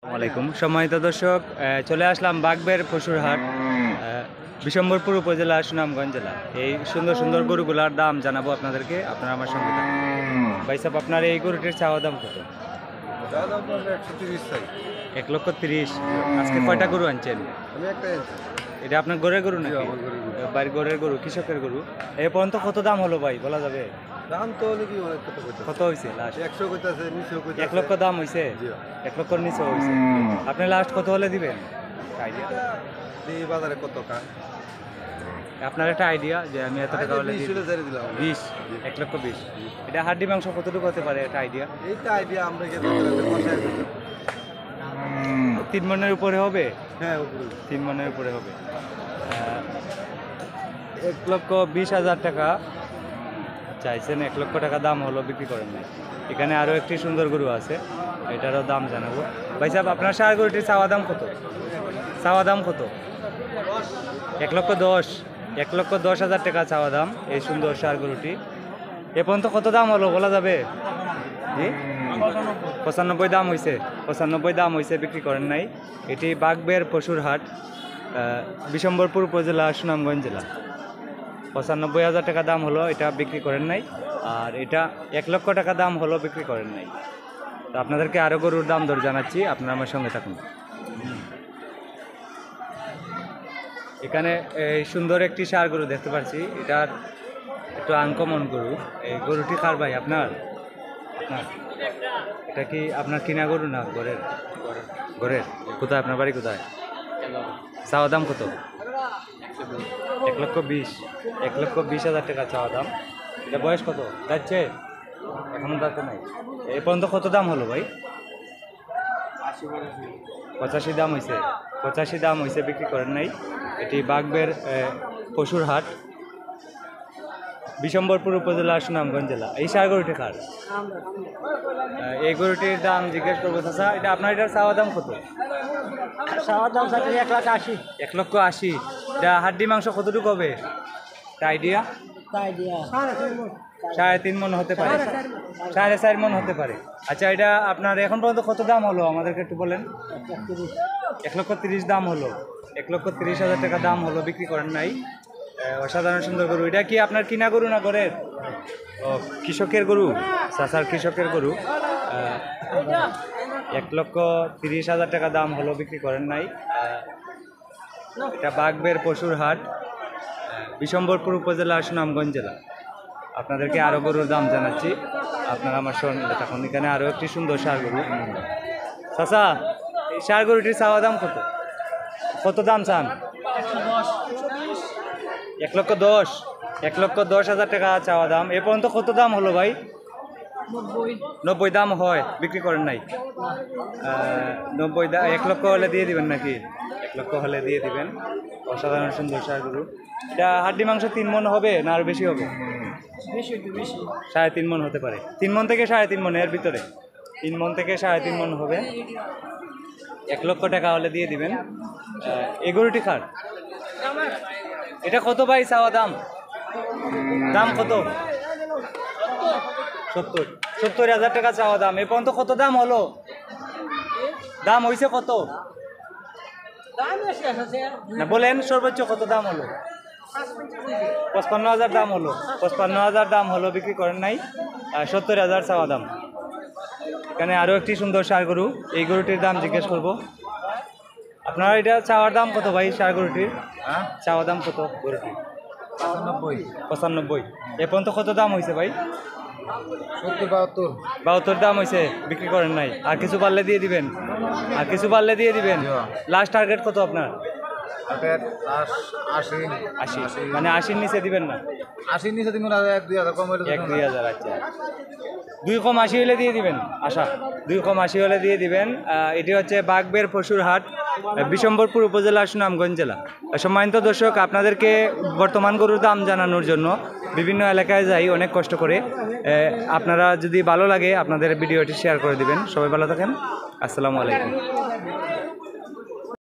আসসালামাইকুম সম্মানিত দর্শক, চলে আসলাম বাগবের পশুর হাট, বিশম্বরপুর উপজেলা, সুনামগঞ্জ জেলা। এই সুন্দর সুন্দর গরুগুলার দাম জানাবো আপনাদেরকে, আপনারা আমার সঙ্গে থাকুন। ভাই সাহেব, আপনার এই গরুটির চাওয়া দাম কত? 1,30,000। আজকে কয়টা গরু আনছেন? এটা আপনার গরের গরু নাকি? বাড়ির গরের গরু, কৃষকের গরু। এই পর্যন্ত কত দাম হলো ভাই, বলা যাবে? দাম তো নাকি অনেক কত হয়েছে লাস্ট? 100 কইতাছে, 1 লক্ষ দাম হয়েছে? 1 লক্ষর নিচে হয়েছে। আপনি লাস্ট কত হলে দিবেন আইডিয়া? এই বাজারে কত কা? আপনার একটা আইডিয়া যে আমি এত টাকা হলে 20, 1,20,000। এটা হাড্ডি মাংস কতটুকু হতে পারে, একটা আইডিয়া? এইটা আইডিয়া আমরা কি 3 মনের উপরে হবে? হ্যাঁ, উপরে 3 মনের উপরে হবে। 1,20,000 টাকা চাইছেন। 1 লক্ষ টাকা দাম হলো, বিক্রি করেন নাই। এখানে আরও একটি সুন্দর গরু আছে, এটারও দাম জানাবো। ভাই সাহেব, আপনার ষাঁড় গরুটির চাওয়া দাম কত? চাওয়া দাম কত? 1,10,000। 1,10,000 টাকা চাওয়া দাম এই সুন্দর ষাঁড় গরুটি। এ পর্যন্ত কত দাম হলো, বলা যাবে? জি, 95 দাম হয়েছে। 95 দাম হয়েছে, বিক্রি করেন নাই। এটি বাগবের পশুর হাট, বিশম্বরপুর উপজেলা, সুনামগঞ্জ জেলা। 95,000 টাকা দাম হলো, এটা বিক্রি করেন নাই। আর এটা 1 লক্ষ টাকা দাম হলো, বিক্রি করেন নাই। তো আপনাদেরকে আরও গরুর দাম দর জানাচ্ছি, আপনারা আমার সঙ্গে থাকুন। এখানে এই সুন্দর একটি ষাঁড় গরু দেখতে পাচ্ছি, এটার একটু আনকমন গরু। এই গরুটি কার ভাই? আপনার? এটা কি আপনার কিনা গরু না ঘরের? ঘরের। কোথায় আপনার বাড়ি, কোথায়? চাওয়া দাম কত? 1,20,000। 1,20,000 টাকা চাওয়া দাম। এটা বয়স কত? যাচ্ছে? এখনো যাচ্ছে নাই। এ পর্যন্ত কত দাম হলো ভাই? 85 দাম হয়েছে। 85 দাম হয়েছে, বিক্রি করেন নাই। এটি বাগবের পশুর হাট, বিশম্বরপুর উপজেলা, সুনামগঞ্জ জেলা। এই ষাঁড় গরুটি কার? এই গরুটির দাম জিজ্ঞেস করবো। চাচা, এটা আপনার এটার চাওয়া দাম কত? চাওয়ার দাম চাচ্ছি 1,80,000। 1,80,000। এটা হাড্ডি মাংস কতটুকু হবে, একটা আইডিয়া? তাই দিয়া 3.5 মন হতে পারে, 4.5 মন হতে পারে। আচ্ছা, এটা আপনার এখন পর্যন্ত কত দাম হলো আমাদেরকে একটু বলেন। 1,30,000 দাম হলো। 1,30,000 টাকা দাম হলো, বিক্রি করেন নাই। অসাধারণ সুন্দর গরু। এটা কি আপনার কিনা গরু না ঘরের? ও, কৃষকের গরু, চাচার কৃষকের গরু। 1,30,000 টাকা দাম হলো, বিক্রি করেন নাই। এটা বাগবের পশুর হাট, বিশম্বরপুর উপজেলা, সুনামগঞ্জ জেলা। আপনাদেরকে আরও গরুর দাম জানাচ্ছি, আপনারা আমার সঙ্গে থাকুন। এখানে আরও একটি সুন্দর ষাঁড় গরু। চাচা, এই ষাঁড় গরুটির চাওয়া দাম কত? কত দাম চান? 1,10,000। 1,10,000 টাকা চাওয়া দাম। এ পর্যন্ত কত দাম হলো ভাই? 90 দাম হয়, বিক্রি করেন নাই। 90 দাম। 1 লক্ষ হলে দিয়ে দিবেন নাকি? 1 লক্ষ হলে দিয়ে দিবেন। অসাধারণ সুন্দর ষাঁড় গরু। এটা হাড্ডি মাংস 3 মন হবে না আরও বেশি হবে? 3.5 মন হতে পারে। 3 মন থেকে 3.5 মন, এর ভিতরে 3 মন থেকে 3.5 মন হবে। 1 লক্ষ টাকা হলে দিয়ে দিবেন। এই গরুটি কার? এটা কত ভাই চাওয়া দাম? দাম কত? 70,000 টাকা চাওয়া দাম। এ পর্যন্ত কত দাম হলো? দাম হয়েছে কত না বলেন, সর্বোচ্চ কত দাম হলো? 55,000 দাম হলো। 55,000 দাম হলো, বিক্রি করেন নাই। 70,000 চাওয়া দাম। এখানে আরও একটি সুন্দর ষাঁড় গরু, এই গরুটির দাম জিজ্ঞেস করবো। আপনার এটা চাওয়ার দাম কত ভাই, ষাঁড় গরুটির চাওয়া দাম কত গরুটির? 95। এ পর্যন্ত কত দাম হয়েছে ভাই? 72 দাম হয়েছে, বিক্রি করেন নাই। আর কিছু পারলে দিয়ে দিবেন, আর কিছু পারলে দিয়ে দিবেন। লাস্ট টার্গেট কত আপনার? 80। মানে 80-র নিচে দিবেন না? 80 নিচে দিন 1-2,000 কম হইলে 1-2,000। আচ্ছা, 2 কম 80 হলে দিয়ে দিবেন। আশা 2 কম 80 হলে দিয়ে দিবেন। এটি হচ্ছে বাগবের পশুর হাট, বিশম্বরপুর উপজেলা, সুনামগঞ্জ জেলা। সম্মানিত দর্শক, আপনাদেরকে বর্তমান গরুর দাম জানানোর জন্য বিভিন্ন এলাকায় যাই অনেক কষ্ট করে। আপনারা যদি ভালো লাগে আপনাদের ভিডিওটি শেয়ার করে দিবেন। সবাই ভালো থাকেন। আসসালামু আলাইকুম।